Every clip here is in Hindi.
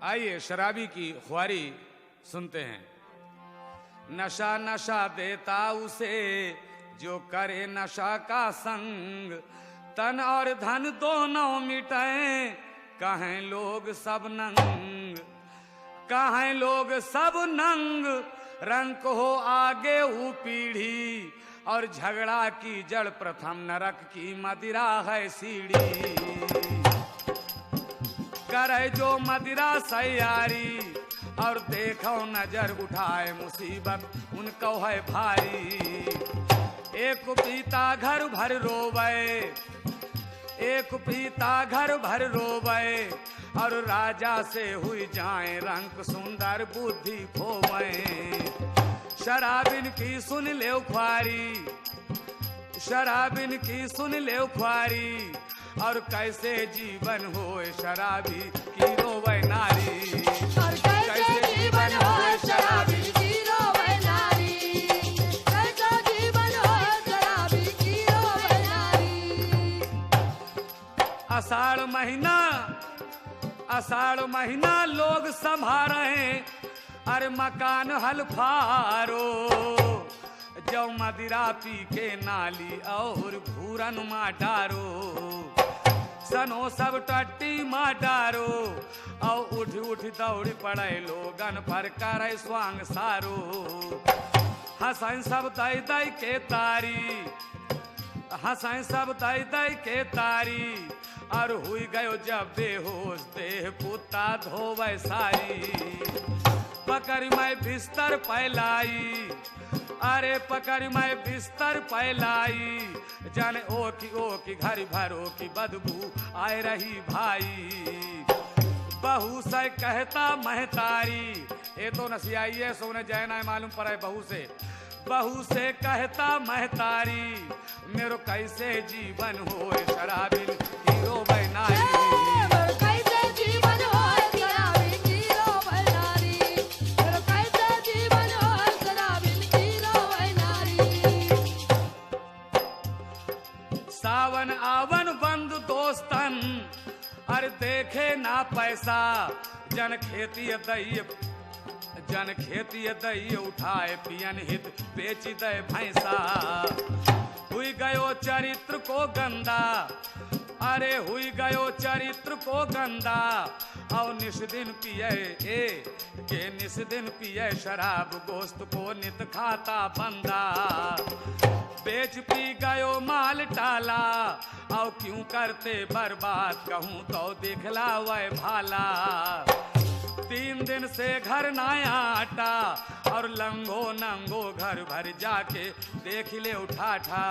आइए शराबी की ख्वारी सुनते हैं। नशा नशा देता उसे जो करे नशा का संग, तन और धन दोनों मिटाए कहें लोग सब नंग। कहें लोग सब नंग, रंग हो आगे वो पीढ़ी, और झगड़ा की जड़ प्रथम नरक की मदिरा है सीढ़ी। करे जो मदिरा सैयारी, और देखो नजर उठाए मुसीबत उनको है भारी। एक पीता घर भर रोवे, एक पीता घर भर रोवे, और राजा से हुई जाए रंग सुंदर बुद्धि खोवे। शराबिन की सुन ले ख्वारी, शराबिन की सुन ले ख्वारी, और कैसे जीवन होए शराबी की रोवे नारी। और कैसे जीवन होए शराबी की रोवे नारी, कैसे जीवन होए शराबी की रोवे नारी। आषाढ़ महीना, आषाढ़ महीना लोग संभारे, अरे मकान हल्फारो। जो मदिरा पी के नाली और घूरन मा डारो, सनो सब टट्टी मा डारो, और उठ उठ दौड़ पड़े लोगन पर करे स्वांग सारो। हंसाई सब दई दई के तारी, हंसाई सब दई दई के तारी, और हुई गयो जब बेहोश देह कुत्ता धोवे सारी। पकड़ मैं बिस्तर फैलाई, अरे पकड़ मैं बिस्तर फैलाई, जाने ओ की घर भरो की बदबू आए रही भाई। बहू से कहता महतारी, ये तो नसियाई सोने जैना मालूम पड़े बहू से। बहू से कहता महतारी, मेरो कैसे जीवन होए शराबिन की रोवे नारी। कैसे जीवन होए शराबी की रोवे नारी, कैसे जीवन होए शराबी की रोवे नारी। सावन आवन बंद दोस्तन, अरे देखे ना पैसा, जन खेती दई, जन खेती दई उठाए पियन हित बेच दे भैंसा। हुई गयो चरित्र को गंदा, अरे हुई गयो चरित्र को गंदा, और निस दिन पिए के निस दिन पिए शराब गोश्त को नित खाता बंदा। बेच पी गयो माल टाला, और क्यों करते बर्बाद कहूँ तो दिखला वह भाला। 3 दिन से घर ना आटा, और लंगो नंगो घर भर जाके देख ले उठाठा।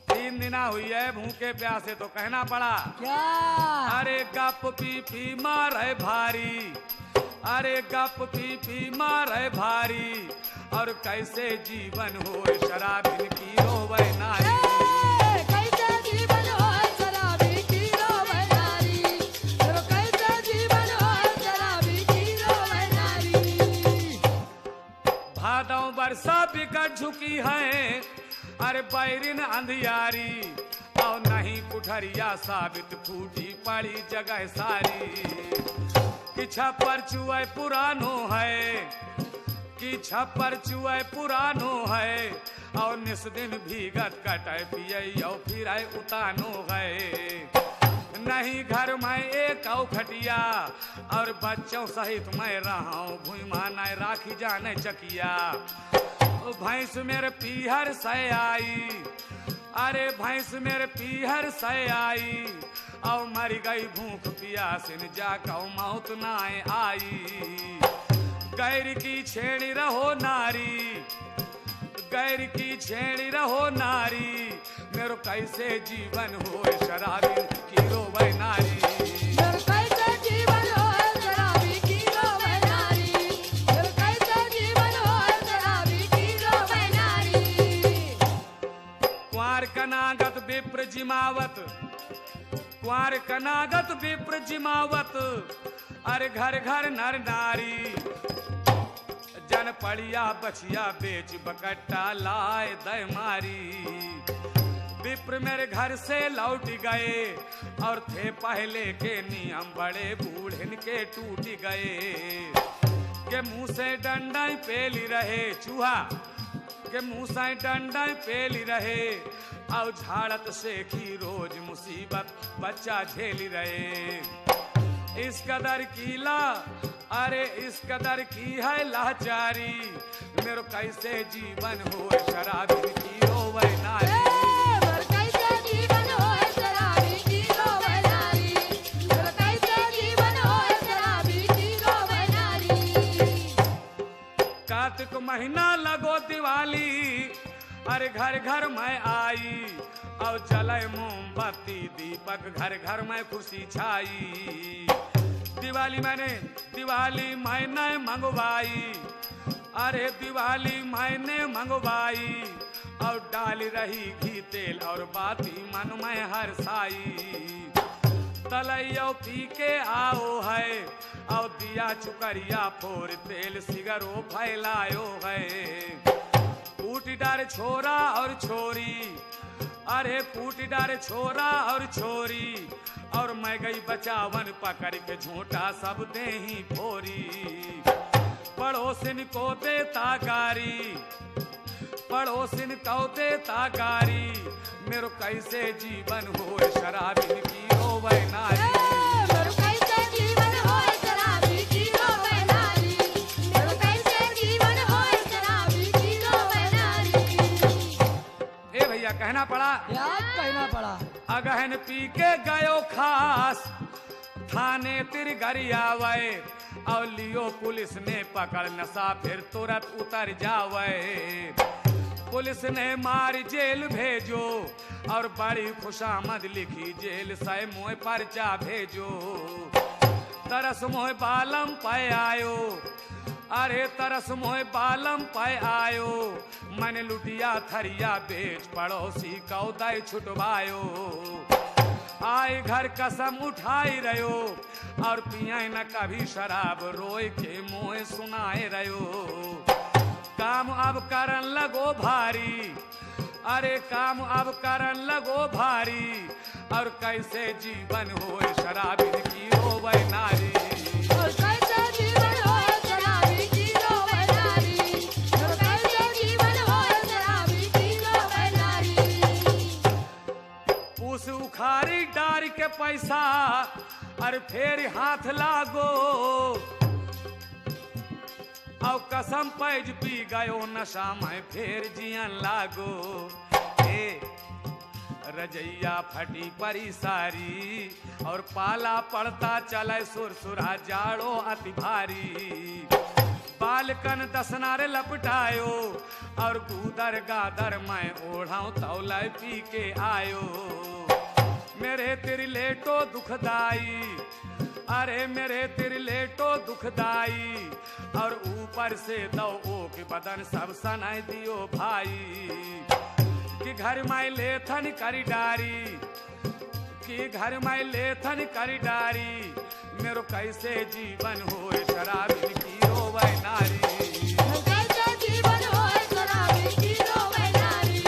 3 दिन हुई है भूखे प्यासे तो कहना पड़ा क्या? अरे गप पी पी मारे भारी, अरे गप पी पी मारे भारी, और कैसे जीवन होए शराबिन की रोवे नारी। कैसे जीवन होए शराबी की रोवे नारी, कैसे जीवन होए शराबी की रोवे नारी। भादों वर्षा बिकट झुकी है, अरे बैरिन अंधियारी, और नहीं कुठरिया साबित फूटी पड़ी जगह सारी। कि छप्पर चुए पुरानो है, कि छप्पर चुए पुरानो है, और निस दिन भीगत कटे पिए और फिर उतानो है। नहीं घर में एक खटिया, और बच्चों सहित मैं रहा हूँ भूमा न राखी जाने चकिया। भैंस मेरे पीहर से आई, अरे भैंस मेरे पीहर से आई, और मर गई भूख पियासिन जाकर मौत ना आई। गैर की छेड़ी रहो नारी, गैर की छेड़ी रहो नारी, मेरो कैसे जीवन होए शराबी की रोवे नारी। कैसे जीवन होए शराबी की रोवे नारी, कैसे जीवन होए शराबी की रोवे नारी। कुंवर कनागत विप्र जिमावत, कुंवर कनागत विप्र जिमावत, अरे घर घर नर नारी। जन पड़िया बछिया बेच बकट्टा लाए दय मारी। विप्र मेरे घर से लौट गए और थे पहले के नियम बड़े बूढ़न के टूट गए के मुंह से डंडा पेली रहे चूहा के मुंह से डंडा पेली रहे और झाड़त से की रोज मुसीबत बच्चा झेली रहे इस कदर कीला अरे इस कदर की है लाचारी मेरो कैसे जीवन हो शराबी की रोवे नारी बर कैसे जीवन होए शराबी की रोवे नारी बर कैसे जीवन होए शराबी की रोवे नारी कार्तिक महीना लगो दिवाली अरे घर घर में आई और जले मोमबत्ती दीपक घर घर में खुशी छाई दिवाली मैंने मंगवाई अरे दिवाली मैंने मंगवाई और डाल रही घी तेल और बाती मन में हरसाई तलैयो पी के आओ है और दिया चुकरिया फोर तेल सिगरो फैलायो है फूट डार छोरा और छोरी अरे फूट डार छोरा और छोरी और मैं गई बचावन पकड़ के झूठा सब दे ही फोरी पड़ोसिन को देता गारी पड़ोसिन को देता गारी मेरो कैसे जीवन हो शराबी की रोवे नारी बर कैसे जीवन होए शराबी की रोवे नारी बर कैसे जीवन होए शराबी की रोवे नारी ए भैया कहना पड़ा याद कहना पड़ा। अगहन पी के गयो खास थाने तिर गरियावे और लियो पुलिस ने पकड़ नशा फिर तुरंत उतर जावे पुलिस ने मार जेल भेजो और बड़ी खुशामद लिखी जेल से मोह पर्चा भेजो तरस मोह बालम पे आयो अरे तरस मोह बालम पे आयो मन लुटिया थरिया बेच पड़ोसी कौदय छुटवायो आए घर कसम उठाई रहो और पिए न कभी शराब रोए के मुँह सुनाए रहो काम अब करन लगो भारी अरे काम अब करन लगो भारी और कैसे जीवन हो शराबी की रोवे नारी बर कैसे जीवन होए शराबी की रोवे नारी बर कैसे जीवन होए शराबी की रोवे नारी पूस उखारी डार के पैसा अरे फेर हाथ लागो और कसम पैज पी गयो नशा में फेर जियन लागो ए रजैया फटी परी सारी और पाला पड़ता चले सुरसुरा जाड़ो अति भारी बालकन दसनारे लपटायो और कूदर गादर मैं ओढ़ाऊं तौला पी के आयो मेरे तिरलेटो दुखदाई अरे मेरे तिरलेटो दुखदाई और ऊपर से दो के बदन सब सनाई दियो भाई कि घर में लेथन करी डारी कि घर में लेथन करी डारी मेरो कैसे जीवन हो शराबी की रोवे नारी बर कैसे जीवन होए शराबी की रोवे नारी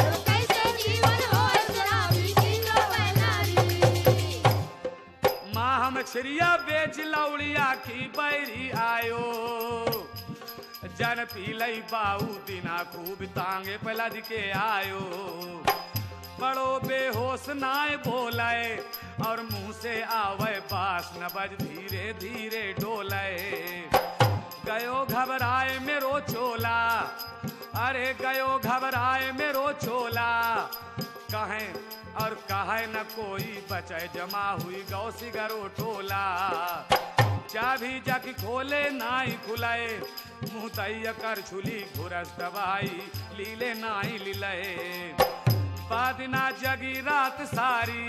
बर कैसे जीवन होए शराबी की रोवे नारी माँ मछरिया बेच लौड़िया की बैरी आयो जन पीलई बाऊ दिना खूब तांगे पलद के आयो बड़ो बेहोश नाय बोलाए और मुंह से आवे बास न बज धीरे धीरे डोलाए गयो घबराए मेरो चोला अरे गयो घबराए मेरो चोला कहें और कहे न कोई बचे जमा हुई गौ सिगरो टोला चाबी जाकी खोले नाई खुलाए मुंह तैया कर छुली घुरस दवाई लीले नाई लीले बादना जगी रात सारी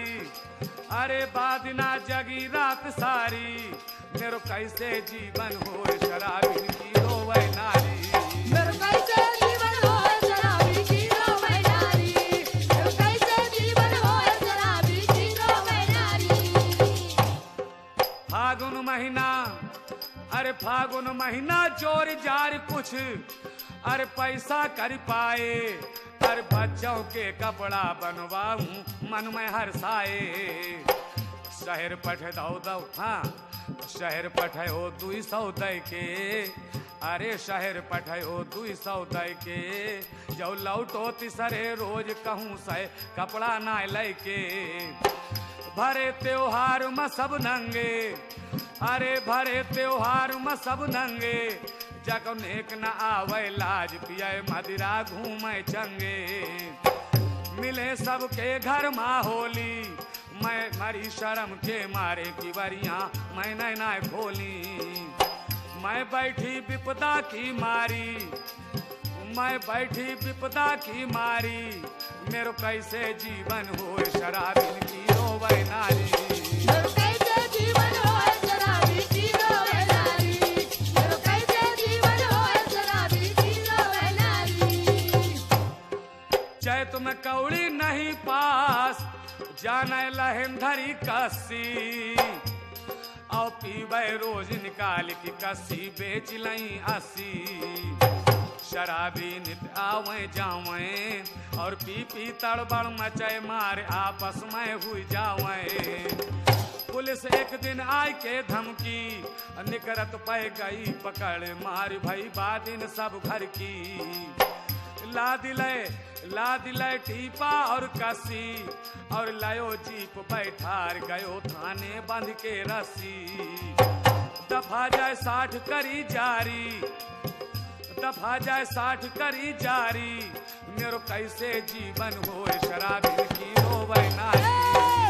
अरे बादना जगी रात सारी मेरो कैसे जीवन हो शराबी की रोवे नारी बर कैसे जीवन होए शराबी की रोवे नारी बर कैसे जीवन होए शराबी की रोवे नारी फागुन महीना अरे फागुन महीना जोर जार कुछ अरे पैसा कर पाए अरे बच्चों के कपड़ा बनवाऊं मन में हर्षाए। शहर पठे दौ हाँ शहर पठे हो 200 दई के, अरे शहर पठे हो 200 दई के, जो लौटो तिसरे रोज कहूँ से कपड़ा ना लैके। भरे त्योहार में सब नंगे, अरे भरे त्योहार में सब नंगे, जग नेक न आवे लाज पिए मदिरा घूमे चंगे। मिले सबके घर माँ होली, मैं मरी शर्म के मारे की वरियां मैंने ना खोली। मैं बैठी विपदा की मारी, मैं बैठी विपदा की मारी, मेरो कैसे जीवन हो शराबिन की रोवे नारी। मेरो कैसे जीवन होए शराबी की रोवे नारी, मेरो कैसे जीवन होए शराबी की रोवे नारी। चैत में कौड़ी नहीं पास, जाने लहेंधरी कस्सी, और पीबे रोज निकाल की कस्सी बेच लई 80। शराबी नित आवे जावे और पी पी तड़बड़ मचे मारे आपस में हुई जावे। पुलिस एक दिन आई के धमकी, निकरत पे गई पकड़ मार भई बादिन सब घर की। ला दिले टीपा और कसी, और लायो जीप बैठार गयो थाने बंध के रस्सी। दफा जाए 60 करी जारी, दफा जाए 60 करी जारी, मेरो कैसे जीवन हो शराबी की रोवे नारी।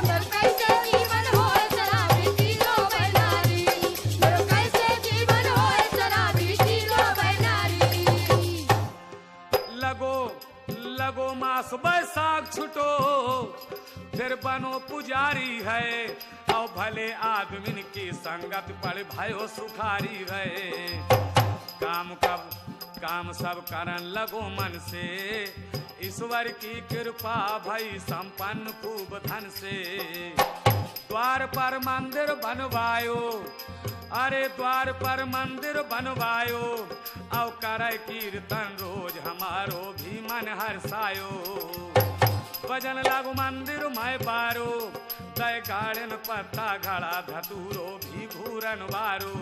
मेरो कैसे जीवन होए शराबी की रोवे नारी, मेरो कैसे जीवन होए शराबी की रोवे नारी। लगो मास बैसाख छुटो, फिर बनो पुजारी है, और भले आदमी की संगत पड़ भयो सुखारी है। काम सब करन लगो मन से, ईश्वर की कृपा भई संपन्न खूब धन से। द्वार पर मंदिर बनवायो, अरे द्वार पर मंदिर बनवायो, और करे कीर्तन रोज हमारो भी मन हर्षायो। भजन लागू मंदिर मैं बारो, गए गाड़न पत्ता घड़ा धतूरो भी घूरन बारो।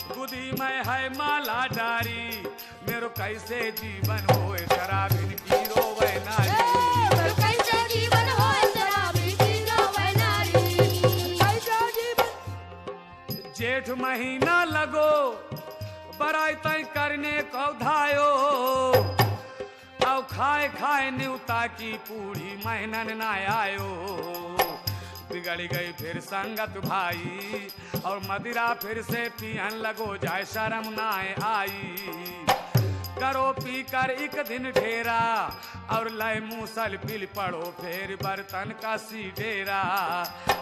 गुदी में है माला डारी, मेरो कैसे जीवन होए शराबिन की रोवे नारी। मेरो कैसे जीवन होए शराबी की रोवे नारी, कैसे जीवन। जेठ महीना लगो बराई तय करने को धायो, और खाए खाए न्यूता की पूरी मेहनन ना आयो। बिगड़ गई फिर संगत भाई, और मदिरा फिर से पियन लगो जाए शर्म ना आई। करो पी कर एक दिन ढेरा, और लय मूसल पिल पड़ो फिर बर्तन का सी डेरा।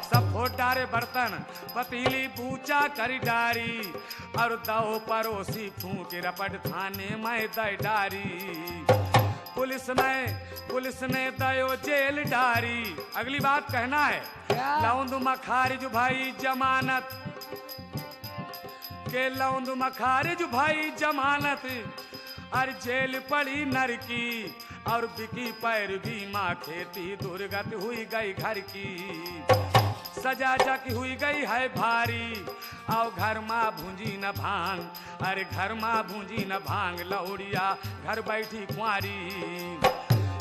सब फोटारे बर्तन पतीली पूछा करी डारी, और दो परोसी फूंक रपट थाने में दय डारी। पुलिस ने दयो जेल डारी। अगली बात कहना है, लौंद मखारिज भाई जमानत के, लौंद मखारिज भाई जमानत, और जेल पड़ी नरकी, और बिकी पैर बीमा खेती दुर्गत हुई गई घर की। सजा जक हुई गई है भारी, और घर माँ भूंजी न भांग, अरे घर माँ भूंजी न भांग, लौड़िया घर बैठी कुंवारी।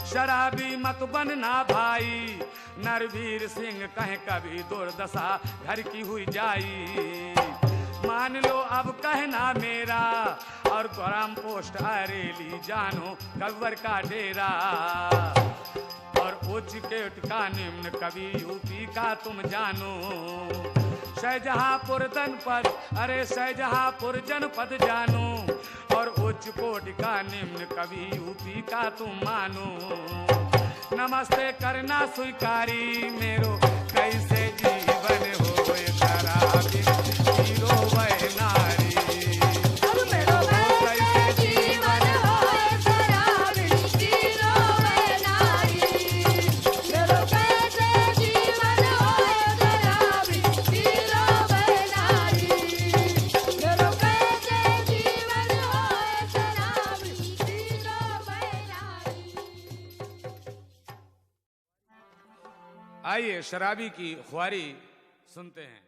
शराबी मत बनना भाई, नरवीर सिंह कहे कभी दुर्दशा घर की हुई जाई। मान लो अब कहना मेरा, और ग्राम पोस्ट अरेली जानो कब्र का डेरा। और उच्च केट का निम्न कवि यूपी का तुम जानो। शाहजहांपुर जनपद, अरे शाहजहांपुर जनपद जानो, और उच्च कोटि का निम्न कवि यूपी का तुम मानो। नमस्ते करना स्वीकारी, मेरो कैसे जीवन हो शराबी की रोवे नारी। मेरो कैसे जीवन होए शराबी की रोवे नारी, मेरो कैसे जीवन होए शराबी की रोवे नारी, मेरो कैसे जीवन होए शराबी की रोवे नारी। आइए शराबी की ख्वारी सुनते हैं।